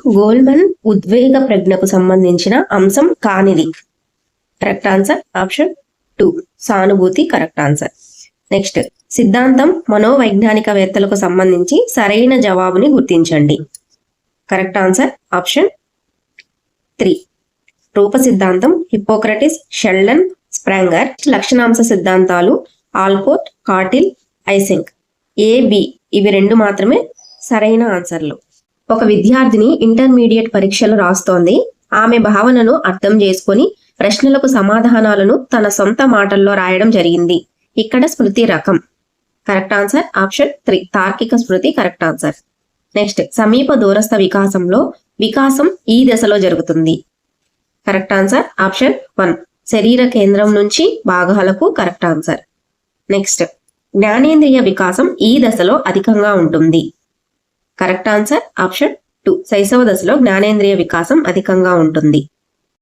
Goldman ఉద్వేగ ప్రజ్ఞకు సంబంధించిన అంశం కానిది. కరెక్ట్ ఆన్సర్ ఆప్షన్ 2 సానుభూతి కరెక్ట్ ఆన్సర్. నెక్స్ట్, సిద్ధాంతం మనోవైజ్ఞానికవేత్తలకు సంబంధించి సరైన జవాబుని గుర్తించండి. కరెక్ట్ ఆన్సర్ ఆప్షన్ 3 రూప సిద్ధాంతం హిప్పోక్రటిస్, షెల్డన్, స్ప్రాంగర్. లక్షణాంశ సిద్ధాంతాలు ఆల్పోర్ట్, కాటిల్, ఐసెంక్. ఏ, బి ఇవి 2 మాత్రమే సరైన ఆన్సర్లు. ఒక విద్యార్థిని ఇంటర్మీడియట్ పరీక్షలు రాస్తోంది. ఆమె భావనను అర్థం చేసుకొని ప్రశ్నలకు సమాధానాలను తన సొంత మాటల్లో రాయడం జరిగింది. ఇక్కడ స్మృతి రకం. కరెక్ట్ ఆన్సర్ ఆప్షన్ 3 తార్కిక స్మృతి కరెక్ట్ ఆన్సర్. నెక్స్ట్, సమీప దూరస్థ వికాసంలో వికాసం ఈ దశలో జరుగుతుంది. కరెక్ట్ ఆన్సర్ ఆప్షన్ 1 శరీర కేంద్రం నుంచి భాగాలకు కరెక్ట్ ఆన్సర్. నెక్స్ట్, జ్ఞానేంద్రియ వికాసం ఈ దశలో అధికంగా ఉంటుంది. కరెక్ట్ ఆన్సర్ ఆప్షన్ 2 శైశవ దశలో జ్ఞానేంద్రియ వికాసం అధికంగా ఉంటుంది.